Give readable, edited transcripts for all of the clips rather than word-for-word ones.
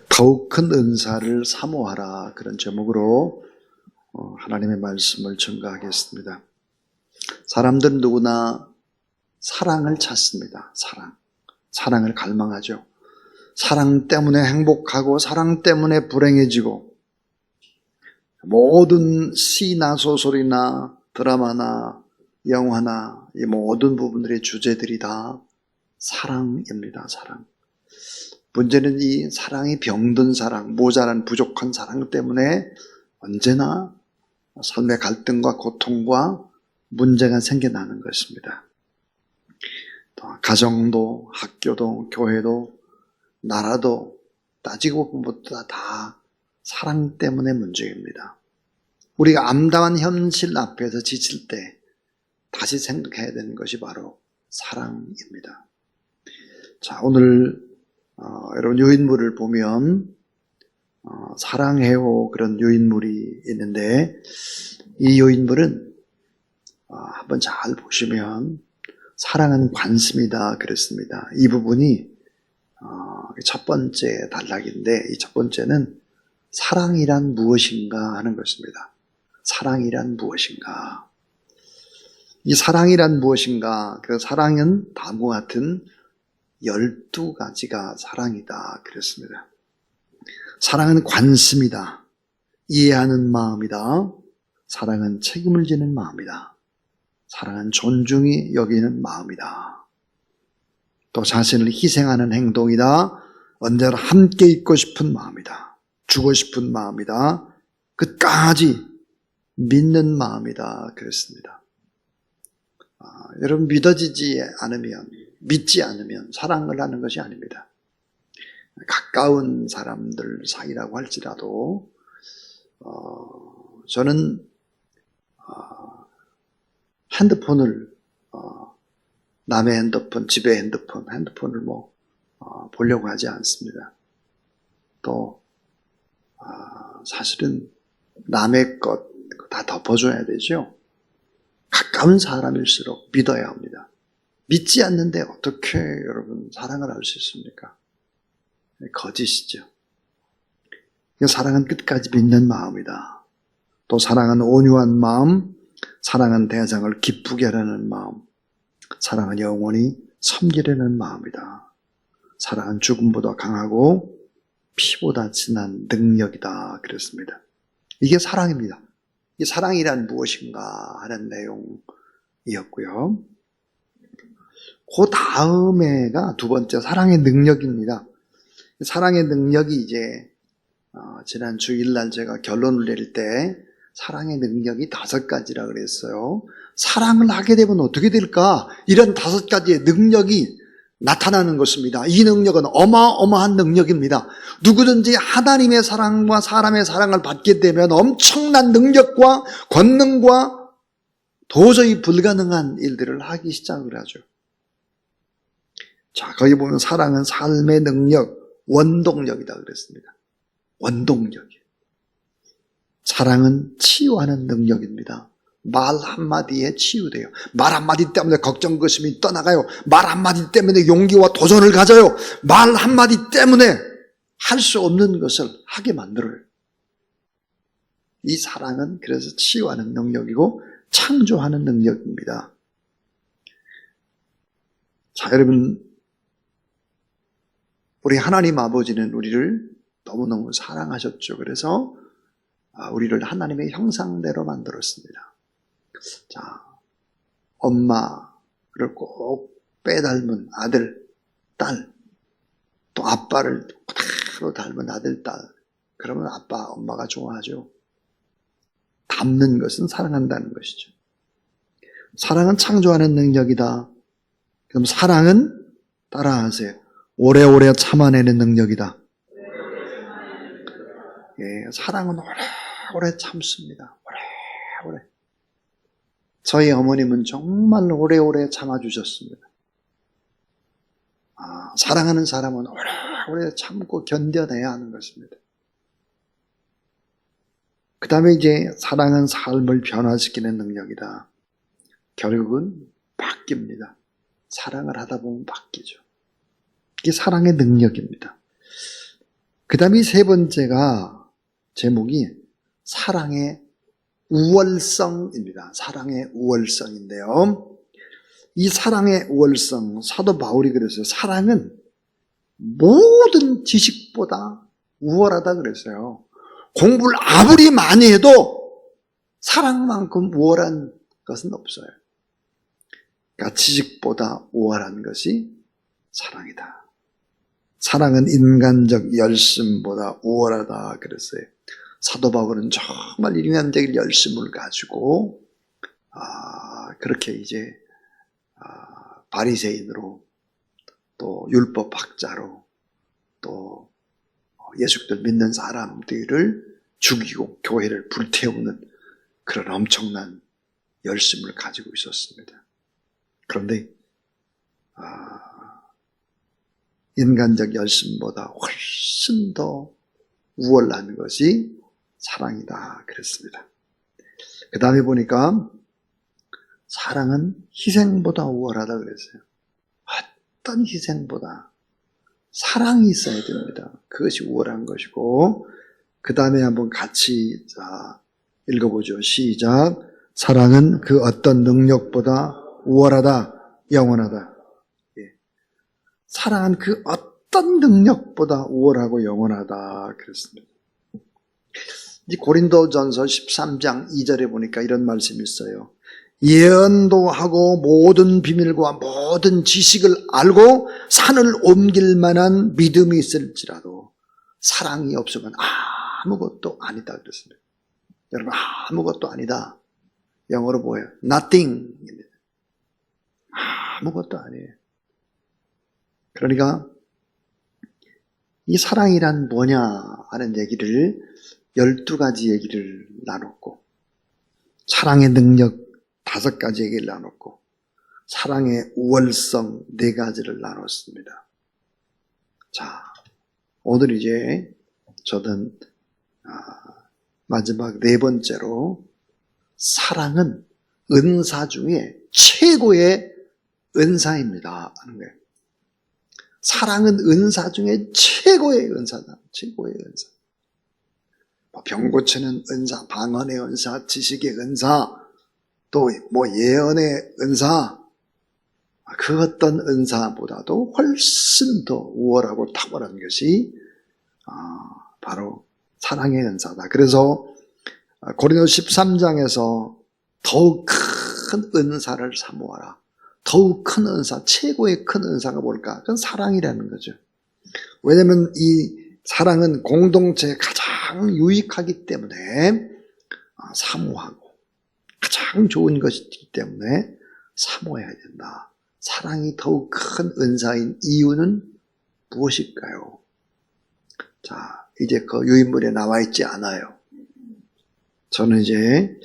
더욱 큰 은사를 사모하라, 그런 제목으로 하나님의 말씀을 전가하겠습니다. 사람들은 누구나 사랑을 찾습니다. 사랑을 갈망하죠. 사랑 때문에 행복하고 사랑 때문에 불행해지고, 모든 시나 소설이나 드라마나 영화나 이 모든 부분들의 주제들이 다 사랑입니다. 사랑. 문제는 이 사랑이 병든 사랑, 모자란 부족한 사랑 때문에 언제나 삶의 갈등과 고통과 문제가 생겨나는 것입니다. 가정도, 학교도, 교회도, 나라도 따지고 보면 다 사랑 때문에 문제입니다. 우리가 암담한 현실 앞에서 지칠 때 다시 생각해야 되는 것이 바로 사랑입니다. 자, 오늘 여러분 유인물을 보면 사랑해요, 그런 유인물이 있는데, 이 유인물은 한번 잘 보시면 사랑은 관습이다 그랬습니다. 이 부분이 첫 번째 단락인데, 이 첫 번째는 사랑이란 무엇인가 하는 것입니다. 사랑이란 무엇인가? 이 사랑이란 무엇인가? 그 사랑은 다음과 같은 12가지가 사랑이다 그랬습니다. 사랑은 관심이다. 이해하는 마음이다. 사랑은 책임을 지는 마음이다. 사랑은 존중이 여기는 마음이다. 또 자신을 희생하는 행동이다. 언제나 함께 있고 싶은 마음이다. 주고 싶은 마음이다. 끝까지 믿는 마음이다 그랬습니다. 여러분, 믿지 않으면 사랑을 하는 것이 아닙니다. 가까운 사람들 사이라고 할지라도 저는 핸드폰을 남의 핸드폰, 집의 핸드폰을 보려고 하지 않습니다. 또 사실은 남의 것 다 덮어줘야 되죠. 가까운 사람일수록 믿어야 합니다. 믿지 않는데 어떻게 여러분 사랑을 할 수 있습니까? 거짓이죠. 사랑은 끝까지 믿는 마음이다. 또 사랑은 온유한 마음, 사랑은 대상을 기쁘게 하려는 마음, 사랑은 영원히 섬기려는 마음이다. 사랑은 죽음보다 강하고 피보다 진한 능력이다 그랬습니다. 이게 사랑입니다. 이 사랑이란 무엇인가 하는 내용이었고요. 그 다음에가 두 번째, 사랑의 능력입니다. 사랑의 능력이 이제 지난 주일날 제가 결론을 내릴 때 사랑의 능력이 5가지라 그랬어요. 사랑을 하게 되면 어떻게 될까? 이런 5가지의 능력이 나타나는 것입니다. 이 능력은 어마어마한 능력입니다. 누구든지 하나님의 사랑과 사람의 사랑을 받게 되면 엄청난 능력과 권능과 도저히 불가능한 일들을 하기 시작을 하죠. 자, 거기 보면 사랑은 삶의 능력, 원동력이다 그랬습니다. 원동력이에요. 사랑은 치유하는 능력입니다. 말 한마디에 치유돼요. 말 한마디 때문에 걱정, 근심이 떠나가요. 말 한마디 때문에 용기와 도전을 가져요. 말 한마디 때문에 할 수 없는 것을 하게 만들어요. 이 사랑은 그래서 치유하는 능력이고 창조하는 능력입니다. 자, 여러분, 우리 하나님 아버지는 우리를 너무너무 사랑하셨죠. 그래서 우리를 하나님의 형상대로 만들었습니다. 자, 엄마를 꼭 빼닮은 아들, 딸, 또 아빠를 그대로 닮은 아들, 딸. 그러면 아빠, 엄마가 좋아하죠. 닮는 것은 사랑한다는 것이죠. 사랑은 창조하는 능력이다. 그럼 사랑은 따라하세요. 오래오래 참아내는 능력이다. 예, 사랑은 오래오래 참습니다. 오래오래. 저희 어머님은 정말 오래오래 참아주셨습니다. 사랑하는 사람은 오래오래 참고 견뎌내야 하는 것입니다. 그 다음에 이제 사랑은 삶을 변화시키는 능력이다. 결국은 바뀝니다. 사랑을 하다 보면 바뀌죠. 이게 사랑의 능력입니다. 그 다음에 세 번째가 제목이 사랑의 우월성입니다. 사랑의 우월성인데요. 이 사랑의 우월성, 사도 바울이 그랬어요. 사랑은 모든 지식보다 우월하다 그랬어요. 공부를 아무리 많이 해도 사랑만큼 우월한 것은 없어요. 그러니까 지식보다 우월한 것이 사랑이다. 사랑은 인간적 열심보다 우월하다 그랬어요. 사도 바울은 정말 인간적 열심을 가지고 그렇게 이제 바리새인으로 또 율법학자로 또 예수를 믿는 사람들을 죽이고 교회를 불태우는 그런 엄청난 열심을 가지고 있었습니다. 그런데 인간적 열심보다 훨씬 더 우월한 것이 사랑이다 그랬습니다. 그 다음에 보니까 사랑은 희생보다 우월하다 그랬어요. 어떤 희생보다 사랑이 있어야 됩니다. 그것이 우월한 것이고, 그 다음에 한번 같이 읽어보죠. 시작. 사랑은 그 어떤 능력보다 우월하다, 영원하다. 예. 사랑은 그 어떤 능력보다 우월하고 영원하다 그랬습니다. 이 고린도전서 13장 2절에 보니까 이런 말씀이 있어요. 예언도 하고 모든 비밀과 모든 지식을 알고 산을 옮길 만한 믿음이 있을지라도 사랑이 없으면 아무것도 아니다 그랬습니다. 여러분, 아무것도 아니다. 영어로 뭐예요? Nothing입니다. 아무것도 아니에요. 그러니까 이 사랑이란 뭐냐 하는 얘기를 12가지 얘기를 나눴고, 사랑의 능력 5가지 얘기를 나눴고, 사랑의 우월성 4가지를 나눴습니다. 자, 오늘 이제 저는 마지막 4번째로 사랑은 은사 중에 최고의 은사입니다 하는 거예요. 사랑은 은사 중에 최고의 은사다. 최고의 은사. 병 고치는 은사, 방언의 은사, 지식의 은사, 또 예언의 은사, 그 어떤 은사보다도 훨씬 더 우월하고 탁월한 것이 바로 사랑의 은사다. 그래서 고린도 13장에서 더욱 큰 은사를 사모하라. 더욱 큰 은사, 최고의 큰 은사가 뭘까? 그건 사랑이라는 거죠. 왜냐하면 이 사랑은 공동체에 가장 유익하기 때문에 사모하고 가장 좋은 것이기 때문에 사모해야 된다. 사랑이 더욱 큰 은사인 이유는 무엇일까요? 자, 이제 그 유인물에 나와 있지 않아요. 저는 이제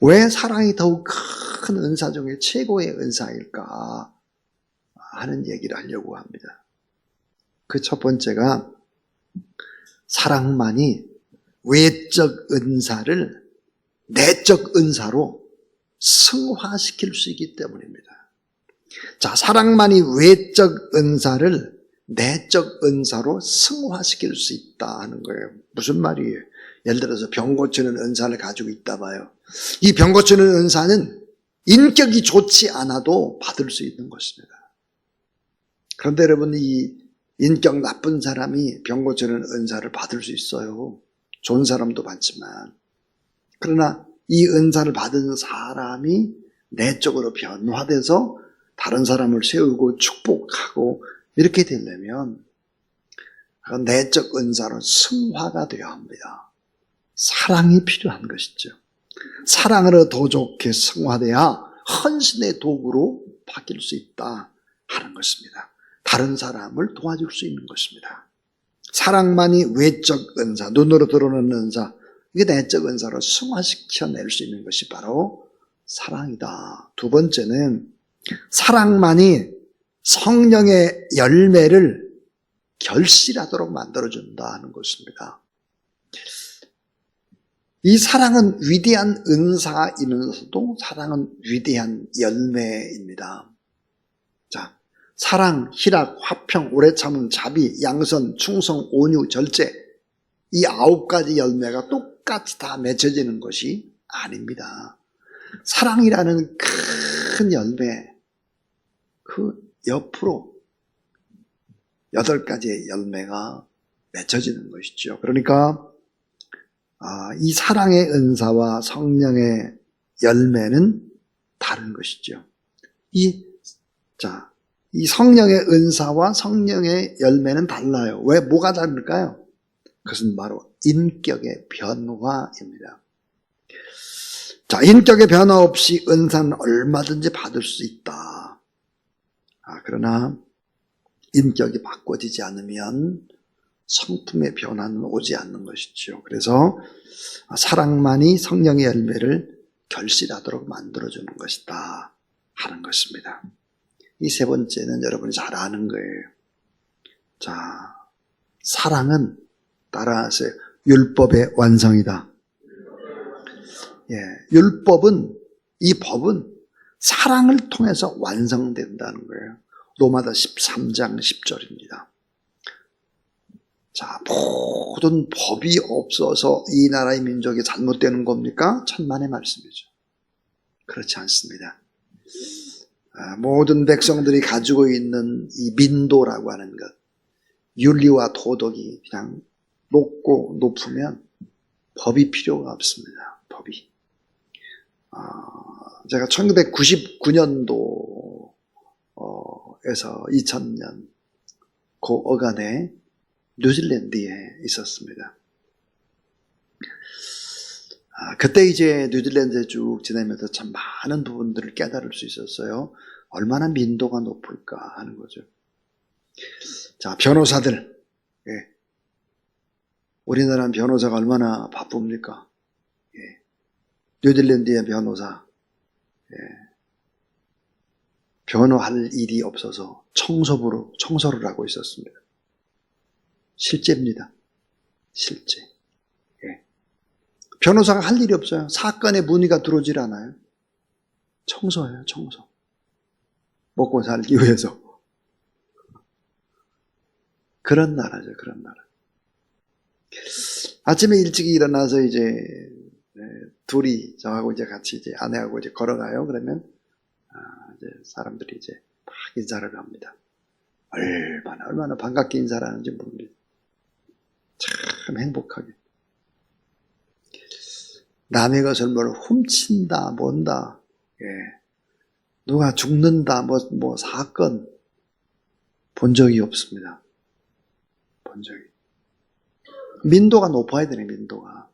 왜 사랑이 더욱 큰 은사 중에 최고의 은사일까 하는 얘기를 하려고 합니다. 그 첫 번째가 사랑만이 외적 은사를 내적 은사로 승화시킬 수 있기 때문입니다. 자, 사랑만이 외적 은사를 내적 은사로 승화시킬 수 있다 하는 거예요. 무슨 말이에요? 예를 들어서 병 고치는 은사를 가지고 있다 봐요. 이 병 고치는 은사는 인격이 좋지 않아도 받을 수 있는 것입니다. 그런데 여러분, 이 인격 나쁜 사람이 병 고치는 은사를 받을 수 있어요. 좋은 사람도 받지만. 그러나 이 은사를 받은 사람이 내적으로 변화돼서 다른 사람을 세우고 축복하고 이렇게 되려면 내적 은사로 승화가 되어야 합니다. 사랑이 필요한 것이죠. 사랑으로 더 좋게 승화돼야 헌신의 도구로 바뀔 수 있다 하는 것입니다. 다른 사람을 도와줄 수 있는 것입니다. 사랑만이 외적 은사, 눈으로 들어오는 은사, 이게 내적 은사로 승화시켜낼 수 있는 것이 바로 사랑이다. 두 번째는 사랑만이 성령의 열매를 결실하도록 만들어준다 하는 것입니다. 이 사랑은 위대한 은사이면서도 사랑은 위대한 열매입니다. 자, 사랑, 희락, 화평, 오래 참음, 자비, 양선, 충성, 온유, 절제, 이 9가지 열매가 똑같이 다 맺혀지는 것이 아닙니다. 사랑이라는 큰 열매, 그 옆으로 8가지의 열매가 맺혀지는 것이죠. 그러니까 이 사랑의 은사와 성령의 열매는 다른 것이죠. 이 성령의 은사와 성령의 열매는 달라요. 왜? 뭐가 다를까요? 그것은 바로 인격의 변화입니다. 자, 인격의 변화 없이 은사는 얼마든지 받을 수 있다. 그러나 인격이 바꿔지지 않으면 성품의 변화는 오지 않는 것이죠. 그래서 사랑만이 성령의 열매를 결실하도록 만들어주는 것이다 하는 것입니다. 이 세 번째는 여러분이 잘 아는 거예요. 자, 사랑은 따라하세요. 율법의 완성이다. 율법은, 이 법은 사랑을 통해서 완성된다는 거예요. 로마서 13장 10절입니다. 자, 모든 법이 없어서 이 나라의 민족이 잘못되는 겁니까? 천만의 말씀이죠. 그렇지 않습니다. 모든 백성들이 가지고 있는 이 민도라고 하는 것, 윤리와 도덕이 그냥 높으면 법이 필요가 없습니다. 법이. 제가 1999년도에서 2000년 그 어간에 뉴질랜드에 있었습니다. 그때 이제 뉴질랜드에 쭉 지내면서 참 많은 부분들을 깨달을 수 있었어요. 얼마나 민도가 높을까 하는 거죠. 자, 변호사들. 우리나라 변호사가 얼마나 바쁩니까? 뉴질랜드의 변호사. 변호할 일이 없어서 청소를 하고 있었습니다. 실제입니다. 실제. 변호사가 할 일이 없어요. 사건에 문의가 들어오질 않아요. 청소해요, 청소. 먹고 살기 위해서. 그런 나라죠, 그런 나라. 아침에 일찍 일어나서 이제 둘이 저하고 이제 같이 이제 아내하고 이제 걸어가요. 그러면 이제 사람들이 이제 막 인사를 합니다. 얼마나 반갑게 인사를 하는지 모릅니다. 참 행복하게. 남의 것을 뭘 훔친다, 뭔다, 누가 죽는다, 뭐 사건 본 적이 없습니다. 본 적이. 민도가 높아야 되네, 민도가.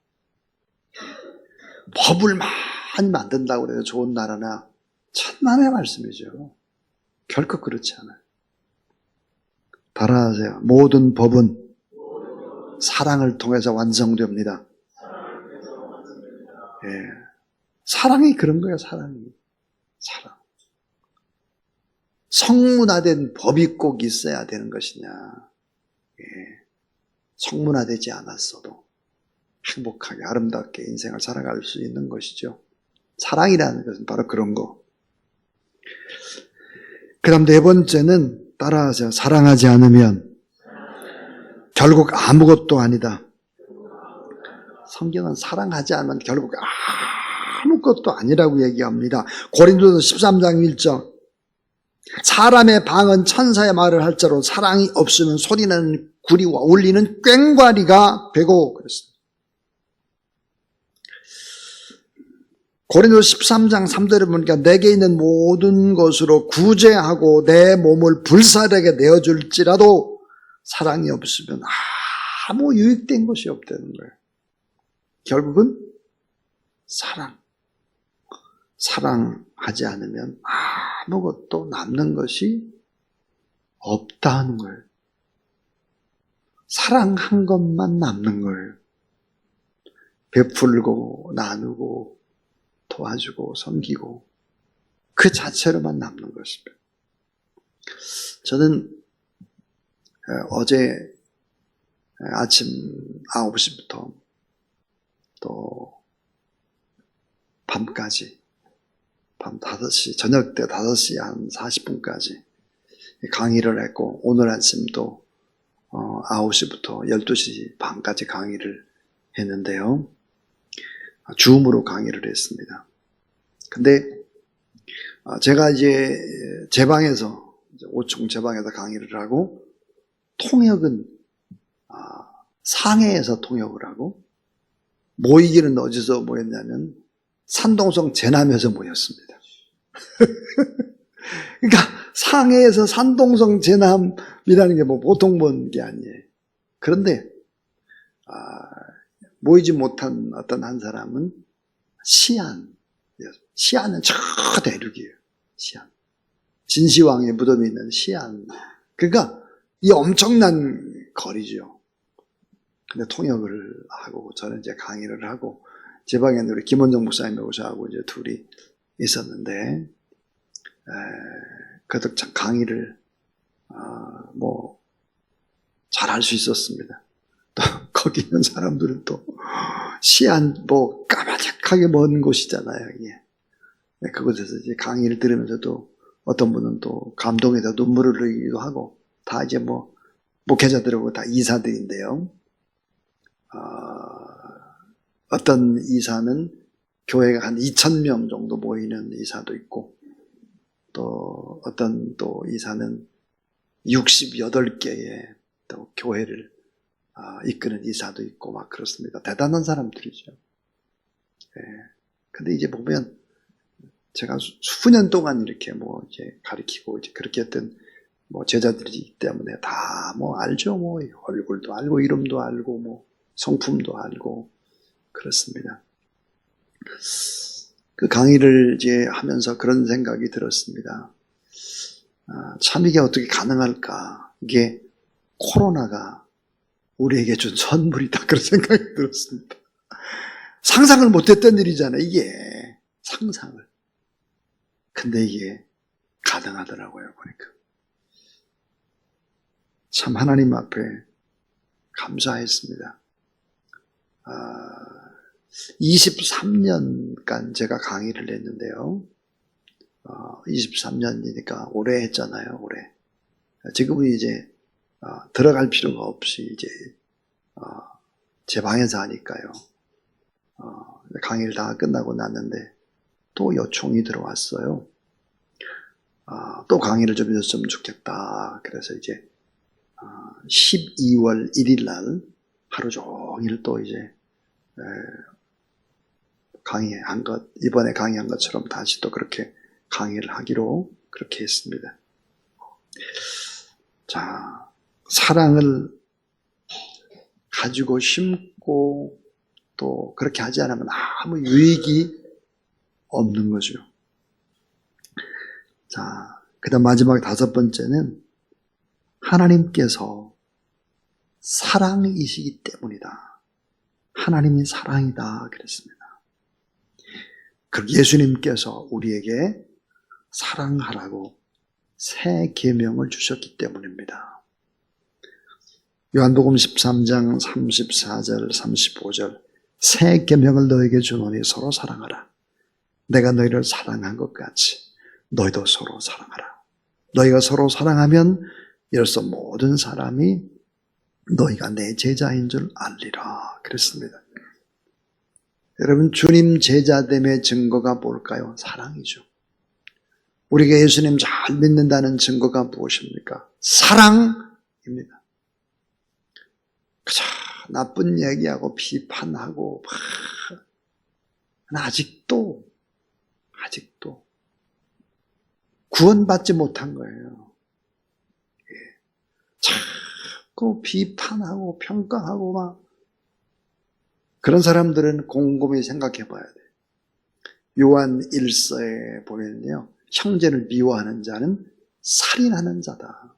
법을 많이 만든다고 해서 좋은 나라나 천만의 말씀이죠. 결코 그렇지 않아요. 따라하세요. 모든 법은 사랑을 통해서 완성됩니다. 사랑이 그런 거예요, 사랑이. 사랑. 성문화된 법이 꼭 있어야 되는 것이냐. 성문화되지 않았어도 행복하게 아름답게 인생을 살아갈 수 있는 것이죠. 사랑이라는 것은 바로 그런 거. 그 다음 네 번째는 따라하세요. 사랑하지 않으면 결국 아무것도 아니다. 성경은 사랑하지 않으면 결국 아무것도 아니라고 얘기합니다. 고린도서 13장 1절. 사람의 방은 천사의 말을 할지라도 사랑이 없으면 소리나는 구리와 울리는 꽹과리가 되고 그랬습니다. 고린도서 13장 3절에 보니까 내게 있는 모든 것으로 구제하고 내 몸을 불살에게 내어줄지라도 사랑이 없으면 아무 유익된 것이 없다는 거예요. 결국은 사랑하지 않으면 아무것도 남는 것이 없다는 거예요. 사랑한 것만 남는 거예요. 베풀고 나누고 도와주고 섬기고 그 자체로만 남는 것입니다. 저는 어제 아침 9시부터 또 밤까지 밤 5시 저녁 때 5시 한 40분까지 강의를 했고 오늘 아침도 9시부터 12시 반까지 강의를 했는데요. 줌으로 강의를 했습니다. 근데 제가 이제 제 방에서 5층 제 방에서 강의를 하고 통역은 상해에서 통역을 하고 모이기는 어디서 모였냐면 산동성 제남에서 모였습니다. 그러니까 상해에서 산동성 제남이라는 게 뭐 보통 먼 게 아니에요. 그런데 모이지 못한 어떤 한 사람은 시안은 저 대륙이에요. 시안. 진시황의 무덤이 있는 시안. 그러니까 이 엄청난 거리죠. 근데 통역을 하고 저는 이제 강의를 하고 제 방에는 우리 김원정 목사님이 오셔가지고 이제 둘이 있었는데 그래도 참 강의를 뭐 잘할 수 있었습니다. 또 거기 있는 사람들은 또 시안 뭐 까마득하게 먼 곳이잖아요. 이게. 그곳에서 이제 강의를 들으면서도 어떤 분은 또 감동에다 눈물을 흘리기도 하고 다 이제 뭐 목회자들하고 다 이사들인데요. 어떤 이사는 교회가 한 2,000명 정도 모이는 이사도 있고 또 어떤 또 이사는 68개의 또 교회를 이끄는 이사도 있고 막 그렇습니다. 대단한 사람들이죠. 근데 이제 보면 제가 수년 동안 이렇게 뭐 이제 가르치고 이제 그렇게 했던 뭐 제자들이기 때문에 다 뭐 알죠. 뭐 얼굴도 알고 이름도 알고 뭐 성품도 알고 그렇습니다. 그 강의를 이제 하면서 그런 생각이 들었습니다. 참 이게 어떻게 가능할까? 이게 코로나가 우리에게 준 선물이다. 그런 생각이 들었습니다. 상상을 못했던 일이잖아요. 이게 상상을. 근데 이게 가능하더라고요. 보니까. 참 하나님 앞에 감사했습니다. 23년간 제가 강의를 했는데요. 23년이니까 오래 했잖아요. 올해. 지금은 이제 들어갈 필요가 없이 이제 제 방에서 하니까요. 강의를 다 끝나고 났는데 또 요청이 들어왔어요. 또 강의를 좀 했으면 좋겠다. 그래서 이제 12월 1일 날 하루 종일 또 이제 강의한 것, 이번에 강의한 것처럼 다시 또 그렇게 강의를 하기로 그렇게 했습니다. 자, 사랑을 가지고 심고 또 그렇게 하지 않으면 아무 유익이 없는 거죠. 자, 그 다음 마지막 5번째는 하나님께서 사랑이시기 때문이다. 하나님이 사랑이다 그랬습니다. 예수님께서 우리에게 사랑하라고 새 계명을 주셨기 때문입니다. 요한복음 13장 34절 35절 새 계명을 너에게 주노니 서로 사랑하라. 내가 너희를 사랑한 것 같이 너희도 서로 사랑하라. 너희가 서로 사랑하면 이로써 모든 사람이 너희가 내 제자인 줄 알리라 그랬습니다. 여러분 주님 제자됨의 증거가 뭘까요? 사랑이죠. 우리가 예수님 잘 믿는다는 증거가 무엇입니까? 사랑입니다. 그저 나쁜 얘기하고 비판하고 아직도 구원받지 못한 거예요. 자꾸 비판하고 평가하고 막 그런 사람들은 곰곰이 생각해 봐야 돼요. 요한 1서에 보면요. 형제를 미워하는 자는 살인하는 자다.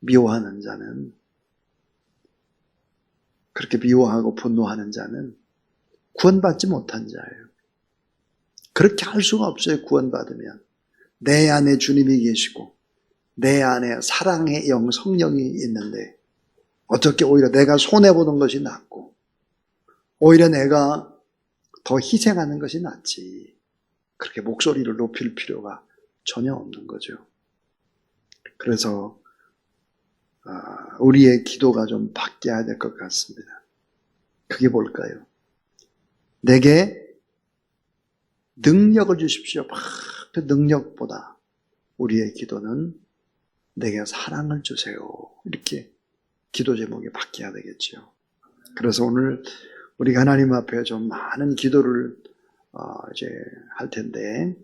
미워하는 자는 그렇게 미워하고 분노하는 자는 구원받지 못한 자예요. 그렇게 할 수가 없어요. 구원받으면. 내 안에 주님이 계시고 내 안에 사랑의 영 성령이 있는데 어떻게 오히려 내가 손해보는 것이 낫고 오히려 내가 더 희생하는 것이 낫지. 그렇게 목소리를 높일 필요가 전혀 없는 거죠. 그래서 우리의 기도가 좀 바뀌어야 될 것 같습니다. 그게 뭘까요? 내게 능력을 주십시오. 그 능력보다 우리의 기도는 내게 사랑을 주세요. 이렇게 기도 제목이 바뀌어야 되겠죠. 그래서 오늘 우리가 하나님 앞에 좀 많은 기도를 이제 할 텐데,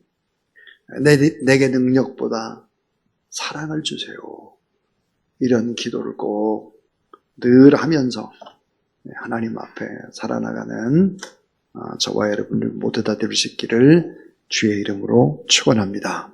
내게 능력보다 사랑을 주세요. 이런 기도를 꼭 늘 하면서 하나님 앞에 살아나가는 저와 여러분들 모두 다 될 수 있기를 주의 이름으로 축원합니다.